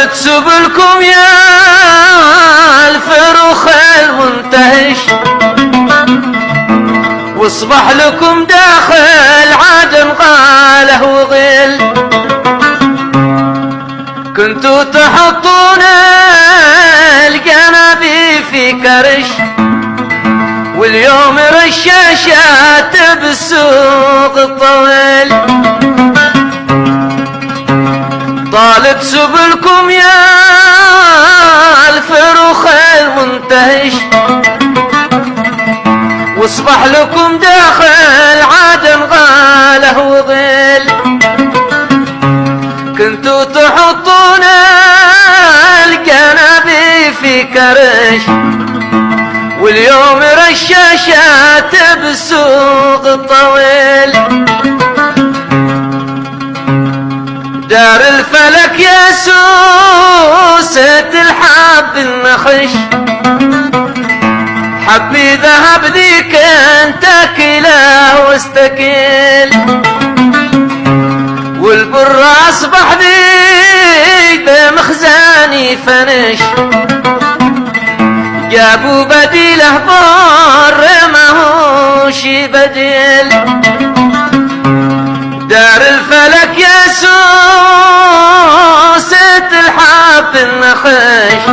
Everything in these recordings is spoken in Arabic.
طالت سبلكم يا الفروخ المنتهش، واصبح لكم داخل عدن غاله وغل. كنتوا تحطون الجنابي في كرش، واليوم رشاشات بالسوق الطويل. طالت سبلكم يا الفروخ المنتهش، واصبح لكم داخل عدن غاله وغل. كنتوا تحطون الجنابي في كرش، واليوم رشاشات بالسوق الطويل. دار الفلك يا سوسة الحب النخش، حبي ذهب ذيك انت كله واستكيل. والبر اصبح ذي بمخزاني فنش، جابوا بديله بر ما هوش بديل. دار الفلك يا سوسة الحب النخش،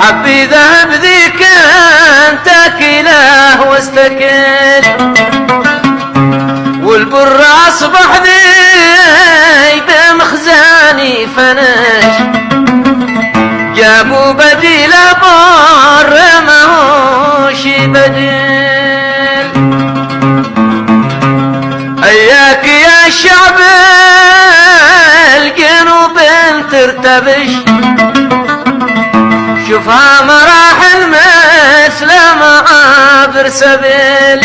حبي ذهب ذيك انت كله واستكل. والبر اصبح ذي بمخزاني فنش، جابوا بديله بر ما هوش بديل. اياك يا شعب الجنوب ترتبش، شوفها مراحل مثل معابر سبيل.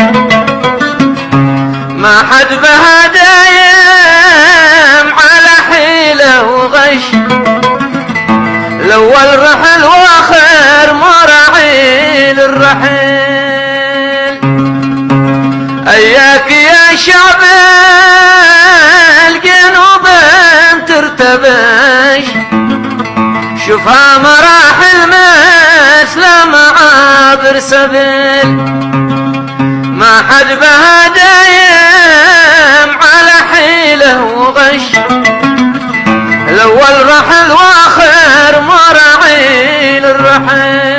ما حد بها دايم على حيله وغش، الاول رحل واخر مراعيل الرحيل. اياك يا شعب الجنوب ترتبش، شوفها مراحل مثل معابر سبيل. ما حد بها دايم على حيله وغش، الاول رحل واخر مراعيل الرحيل.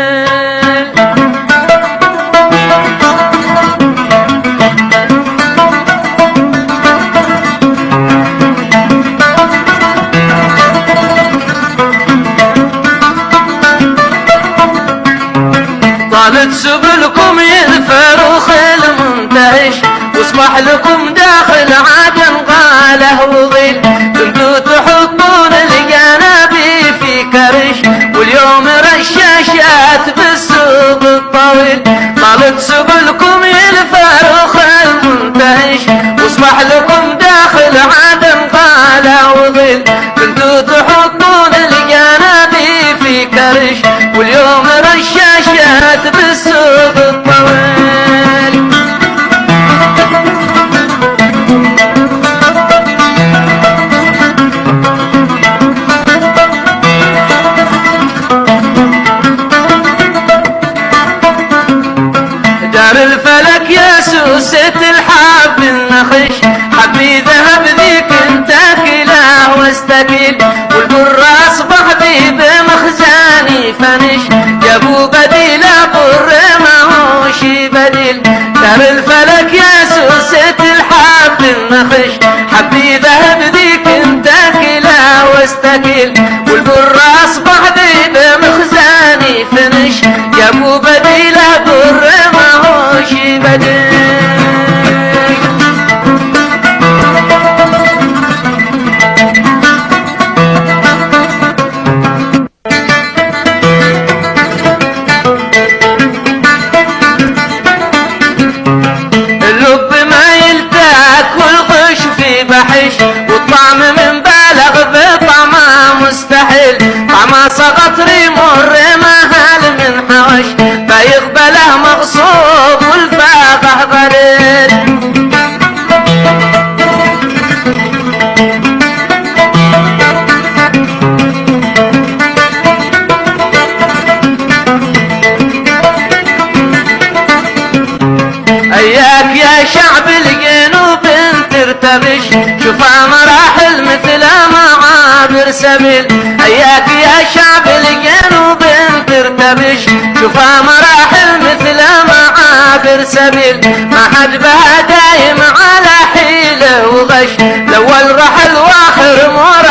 طالت سبلكم يا الفروخ المنتهش، واصبح لكم داخل عدن غاله وغل. كنتوا تحطون الجنابي في كرش، واليوم رشاشات بالسوق الطويل. طالت سبلكم يا الفروخ المنتهش، واصبح لكم داخل عدن غاله وغل. كنتوا تحطون الجنابي في كرش، واليوم رشاشات بالسوق الطويل. دار الفلك يا سوسة الحب النخش، حبي ذهب ذيك انت كله واستكيل. والبر اصبح ذي بمخزاني فنش، جابوا بديله بر ما هوش بديل. دار الفلك يا سوسة الحب النخش، حبي ذهب ذيك انت كله واستكيل. والبر اصبح ذي بمخزاني فنش، جابوا بديله بر ما هوش بديل. والطعم من بالغ بطعمه مستحيل. طعمه صغطري مر مهل من حوش، فيقبله مغصوب والفاقه غريب. ترتبش. شوفها مراحل مثل معابر سبيل، حياك يا شعب الجنوب ترتبش. شوفها مراحل مثل معابر سبيل، ما حد بها دايم على حيله وغش. الاول رحل واخر مر